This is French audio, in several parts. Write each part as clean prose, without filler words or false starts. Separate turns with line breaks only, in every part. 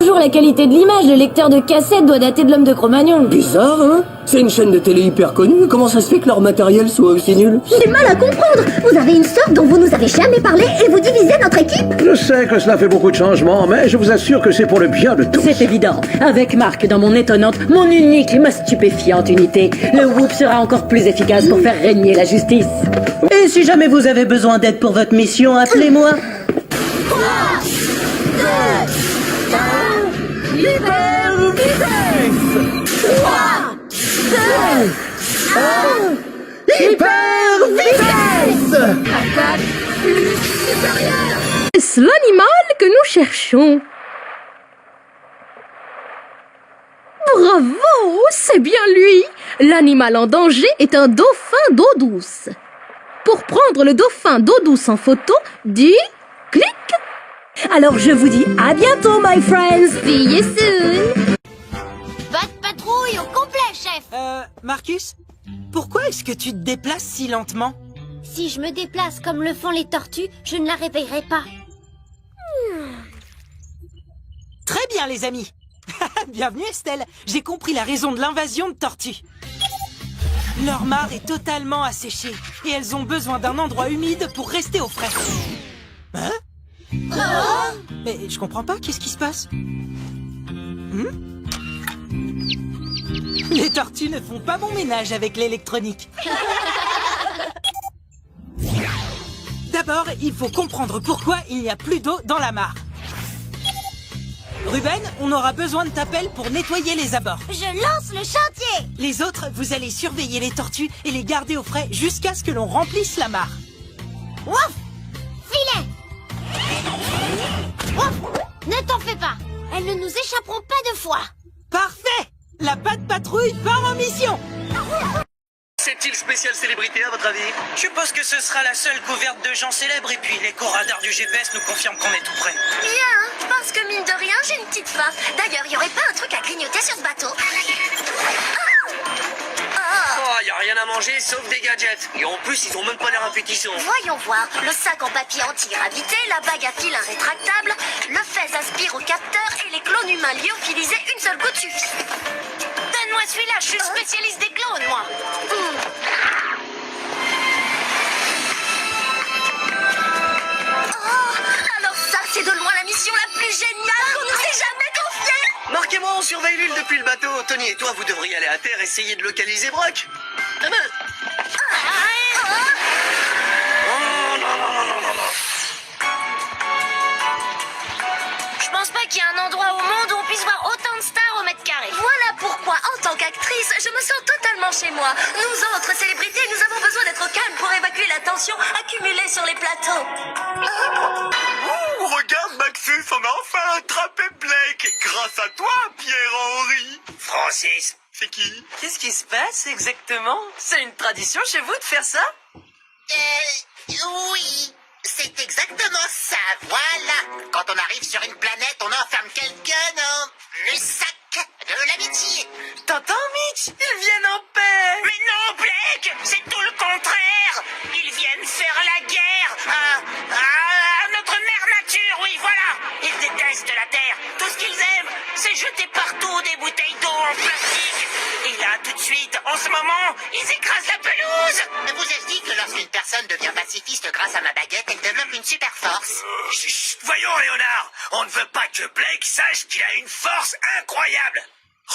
Toujours la qualité de l'image, le lecteur de cassette doit dater de l'homme de Cro-Magnon.
Bizarre, hein? C'est une chaîne de télé hyper connue, comment ça se fait que leur matériel soit aussi nul?
J'ai du mal à comprendre. Vous avez une sœur dont vous nous avez jamais parlé et vous divisez notre équipe.
Je sais que cela fait beaucoup de changements, mais je vous assure que c'est pour le bien de tous.
C'est évident. Avec Marc dans mon étonnante, mon unique et ma stupéfiante unité, le Whoop sera encore plus efficace pour faire régner la justice.
Et si jamais vous avez besoin d'aide pour votre mission, appelez-moi.
Est-ce l'animal que nous cherchons? Bravo, c'est bien lui. L'animal en danger est un dauphin d'eau douce. Pour prendre le dauphin d'eau douce en photo, dis clic. Alors je vous dis à bientôt, my friends. See you soon.
Pas de patrouille au complet, chef.
Marcus, pourquoi est-ce que tu te déplaces si lentement?
Si je me déplace comme le font les tortues, je ne la réveillerai pas.
Très bien, les amis. Bienvenue, Estelle. J'ai compris la raison de l'invasion de tortues. Leur mare est totalement asséchée et elles ont besoin d'un endroit humide pour rester au frais. Hein? Mais je comprends pas, qu'est-ce qui se passe? Les tortues ne font pas bon ménage avec l'électronique. D'abord, il faut comprendre pourquoi il n'y a plus d'eau dans la mare. Ruben, on aura besoin de ta pelle pour nettoyer les abords.
Je lance le chantier.
Les autres, vous allez surveiller les tortues et les garder au frais jusqu'à ce que l'on remplisse la mare.
Ouf! Filet! Ouf! Ne t'en fais pas. Elles ne nous échapperont pas 2 fois.
Parfait! La patte patrouille part en mission.
C'est-il spécial célébrité à votre avis?
Je suppose que ce sera la seule couverte de gens célèbres et puis l'écho radar du GPS nous confirme qu'on est tout prêt.
Bien, parce que mine de rien, j'ai une petite faim. D'ailleurs, y aurait pas un truc à grignoter sur ce bateau?
Oh, y a rien à manger sauf des gadgets. Et en plus, ils ont même pas l'air appétissants.
Voyons voir. Le sac en papier anti-gravité, la bague à fil rétractable, le fez aspire au capteur et les clones humains lyophilisés, une seule goutte suffit.
Donne-moi celui-là, je suis spécialiste des clones, moi.
Alors ça, c'est de loin la mission la plus géniale qu'on nous ait jamais confiée.
Marquez-moi, on surveille l'île depuis le bateau. Tony et toi, vous devriez aller à terre essayer de localiser Brock. Ah ben... Oh, non, non, non, non, non, non.
Je pense pas qu'il y ait un endroit au monde où on puisse voir autant de stars au mètre carré.
Voilà pourquoi, en tant qu'actrice, je me sens totalement chez moi. Nous autres célébrités, nous avons besoin d'être au calme pour évacuer la tension accumulée sur les plateaux.
Oh, regarde, Maxus, on a enfin attrapé Blake. Grâce à toi, Pierre-Henri. Francis, c'est qui?
Qu'est-ce qui se passe exactement? C'est une tradition chez vous de faire ça?
Oui, c'est exactement ça, voilà. Quand on arrive sur une planète, on enferme quelqu'un dans le sac de l'amitié.
T'entends, Mitch? Ils viennent en paix!
Mais non, Blake, c'est tout le contraire. Ils viennent faire la guerre à notre mère nature, oui, voilà. Ils détestent la Terre. Tout ce qu'ils aiment, c'est jeter partout des bouteilles d'eau en plastique. Et là, tout de suite, en ce moment, ils écrasent la pelouse. Vous avez dit que lorsqu'une personne devient pacifiste grâce à ma baguette, elle développe une super force.
Chut, voyons, Léonard. On ne veut pas que Blake sache qu'il a une force incroyable.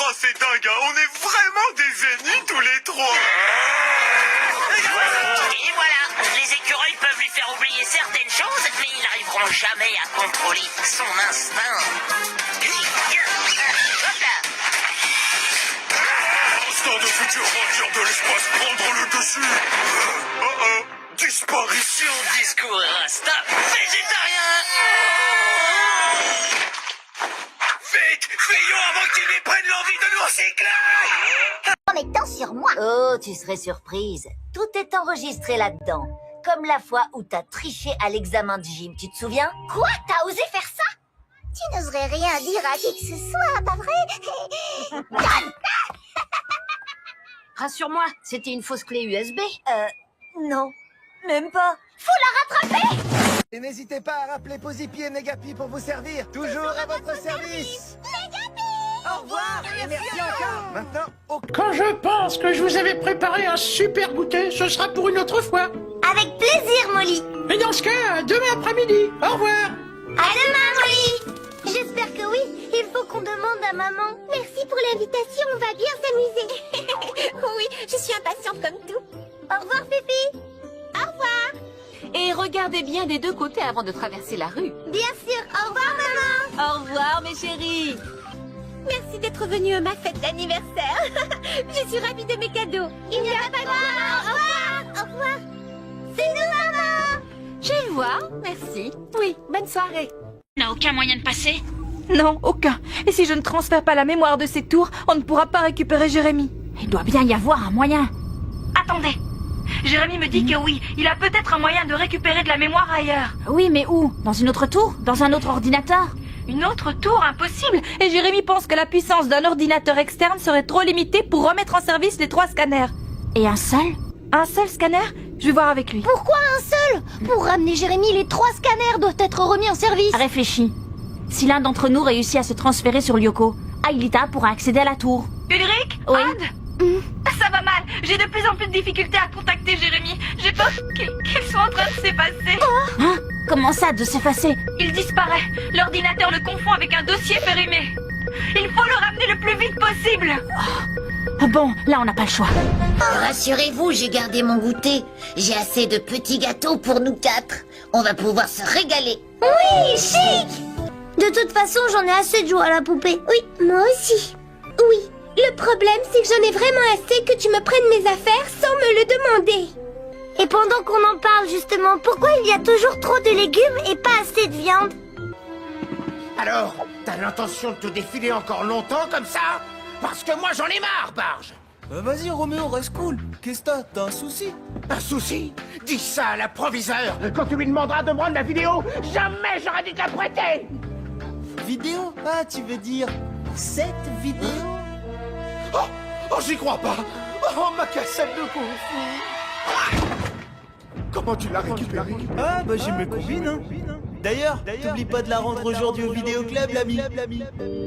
Oh, c'est dingue, hein. On est vraiment des ennemis tous les trois.
Et voilà, les écureuils peuvent lui faire oublier certaines choses, mais ils n'arriveront jamais à contrôler son instinct. Hop là.
Instinct de futur ranger de l'espace prendre le dessus. Disparition.
Discours rasta végétarien.
Vite, fuyons avant qu'ils ne prennent l'envie de nous recycler.
En étant sur moi.
Oh, tu serais surprise. Tout est enregistré là-dedans. Comme la fois où t'as triché à l'examen de gym, tu te souviens?
Quoi? T'as osé faire ça? Tu n'oserais rien dire à qui que ce soit, pas vrai?
Rassure-moi, c'était une fausse clé USB.
Non. Même pas.
Faut la rattraper!
Et n'hésitez pas à rappeler Posipi et Negapi pour vous servir. Toujours à votre service.
Quand je pense que je vous avais préparé un super goûter, ce sera pour une autre fois.
Avec plaisir, Molly.
Et dans ce cas, demain après-midi. Au revoir.
À demain, Molly. J'espère que oui. Il faut qu'on demande à maman. Merci pour l'invitation, on va bien s'amuser. Oui, je suis impatiente comme tout. Au revoir, Fifi. Au revoir.
Et regardez bien des deux côtés avant de traverser la rue.
Bien sûr. Au revoir, maman.
Au revoir, mes chéris.
Merci d'être venu à ma fête d'anniversaire. Je suis ravie de mes cadeaux. Il n'y a pas de mal. Au revoir. Au revoir. C'est nous, maman.
Je vais voir, merci. Oui, bonne soirée.
N'a aucun moyen de passer?
Non, aucun. Et si je ne transfère pas la mémoire de ces tours, on ne pourra pas récupérer Jérémy.
Il doit bien y avoir un moyen. Attendez. Jérémy me dit que oui, il a peut-être un moyen de récupérer de la mémoire ailleurs.
Oui, mais où? Dans une autre tour? Dans un autre ordinateur?
Une autre tour, impossible. Et Jérémy pense que la puissance d'un ordinateur externe serait trop limitée pour remettre en service les 3 scanners.
Et un seul?
Un seul scanner? Je vais voir avec lui.
Pourquoi un seul? Pour ramener Jérémy, les 3 scanners doivent être remis en service.
Réfléchis. Si l'un d'entre nous réussit à se transférer sur Lyoko, Aelita pourra accéder à la tour.
Ulrich?
Oui.
Anne? Ça va mal. J'ai de plus en plus de difficultés à contacter Jérémy. J'ai peur qu'il soit en train de s'effacer.
Hein? Comment ça, de s'effacer?
Il disparaît. L'ordinateur le confond avec un dossier périmé. Il faut le ramener le plus vite possible.
Bon, là on n'a pas le choix.
Rassurez-vous, j'ai gardé mon goûter. J'ai assez de petits gâteaux pour nous 4. On va pouvoir se régaler.
Oui, chic. De toute façon, j'en ai assez de jouer à la poupée. Oui, moi aussi. Oui, le problème, c'est que j'en ai vraiment assez que tu me prennes mes affaires sans me le demander. Et pendant qu'on en parle, justement, pourquoi il y a toujours trop de légumes et pas assez de viande?
Alors, t'as l'intention de te défiler encore longtemps comme ça? Parce que moi j'en ai marre, Barge.
Vas-y, Roméo, reste cool. Qu'est-ce que t'as un souci?
Un souci? Dis ça à l'approviseur quand tu lui demanderas de me rendre la vidéo. Jamais j'aurais dû te la prêter.
Vidéo? Ah, tu veux dire cette vidéo?
Oh, j'y crois pas. Oh, ma cassette de Kung-Fu. Comment tu l'as récupérée?
Ah, bah j'ai mes combines, hein. D'ailleurs, t'oublies pas de la rendre aujourd'hui au vidéoclub, l'ami.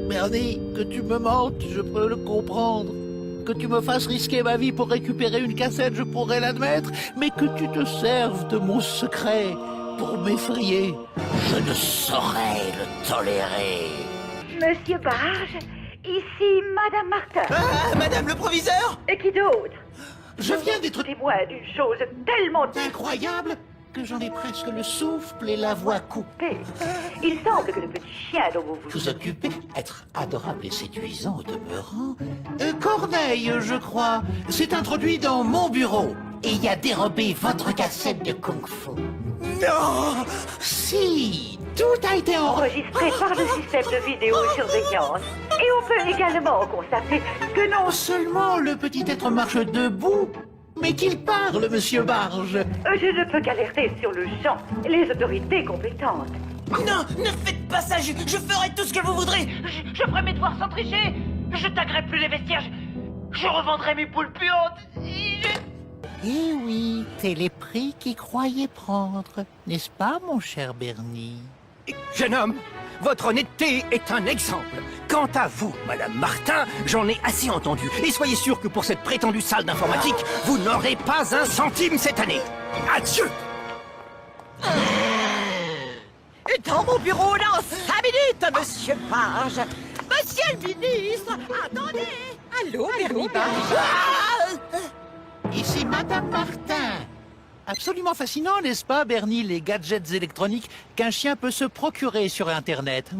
Bernie, que tu me mentes, je peux le comprendre. Que tu me fasses risquer ma vie pour récupérer une cassette, je pourrais l'admettre. Mais que tu te serves de mon secret pour m'effrayer, je ne saurais le tolérer.
Monsieur Barge, ici Madame Martin.
Ah, Madame le proviseur?
Et qui d'autre?
Je viens d'être
témoin d'une chose tellement
incroyable que j'en ai presque le souffle et la voix coupée.
Il semble que le petit chien dont vous
vous occupez, être adorable et séduisant au demeurant. Corneille, je crois, s'est introduit dans mon bureau et y a dérobé votre cassette de Kung-Fu.
Non!
Si, tout a été
enregistré par le système de vidéosurveillance. Et on peut également constater que non
seulement le petit être marche debout, mais qu'il parle, monsieur Barge.
Je ne peux qu'alerter sur le champ les autorités compétentes.
Non, ne faites pas ça, je ferai tout ce que vous voudrez.
Je ferai mes devoirs sans tricher. Je taguerai plus les vestiaires. Je revendrai mes poules puantes.
Eh oui, c'est les prix qu'ils croyaient prendre, n'est-ce pas, mon cher Bernie?
Jeune homme, votre honnêteté est un exemple. Quant à vous, Madame Martin, j'en ai assez entendu. Et soyez sûr que pour cette prétendue salle d'informatique, vous n'aurez pas un centime cette année. Adieu!
Et dans mon bureau dans 5 minutes, Monsieur Barge. Monsieur le ministre, attendez. Allô, Bernie Barge.
Ici Madame Martin. Absolument fascinant, n'est-ce pas, Bernie, les gadgets électroniques qu'un chien peut se procurer sur Internet.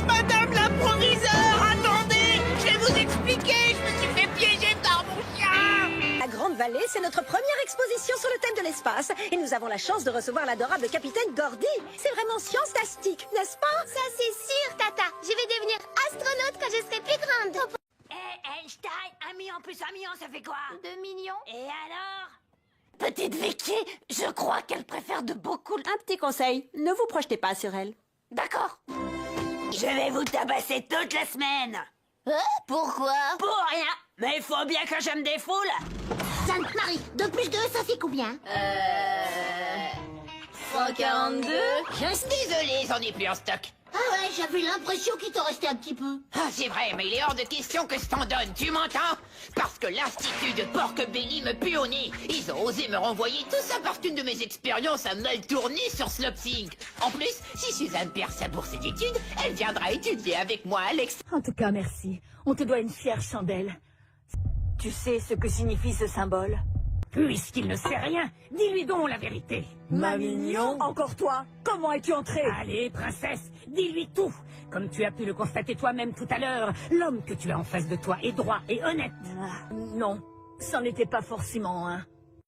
Madame la proviseure, attendez. Je vais vous expliquer, je me suis fait piéger par mon chien.
La Grande Vallée, c'est notre première exposition sur le thème de l'espace. Et nous avons la chance de recevoir l'adorable capitaine Gordy. C'est vraiment science-tastique, n'est-ce pas?
Ça, c'est sûr, Tata. Je vais devenir astronaute quand je serai plus grande.
Einstein, 1 million plus 1 million, ça fait quoi?
2 millions.
Et alors?
Petite Vicky, je crois qu'elle préfère de beaucoup...
Un petit conseil, ne vous projetez pas sur elle.
D'accord.
Je vais vous tabasser toute la semaine.
Pourquoi?
Pour rien. Mais il faut bien que je me défoule.
Sainte Marie, 2 plus 2, ça fait combien?
142.
Je suis désolé, j'en ai plus en stock.
Ah ouais, j'avais l'impression qu'il t'en restait un petit peu.
Ah, c'est vrai, mais il est hors de question que je t'en donne, tu m'entends? Parce que l'Institut de Porc Belly me pue au nez. Ils ont osé me renvoyer tout ça parce qu'une de mes expériences a mal tourné sur Slopsing. En plus, si Suzanne perd sa bourse d'études, elle viendra étudier avec moi à
En tout cas, merci. On te doit une fière chandelle. Tu sais ce que signifie ce symbole?
Puisqu'il ne sait rien, dis-lui donc la vérité.
Ma mignon, encore toi? Comment es-tu entrée?
Allez, princesse, dis-lui tout. Comme tu as pu le constater toi-même tout à l'heure, l'homme que tu as en face de toi est droit et honnête.
Non, c'en était pas forcément un.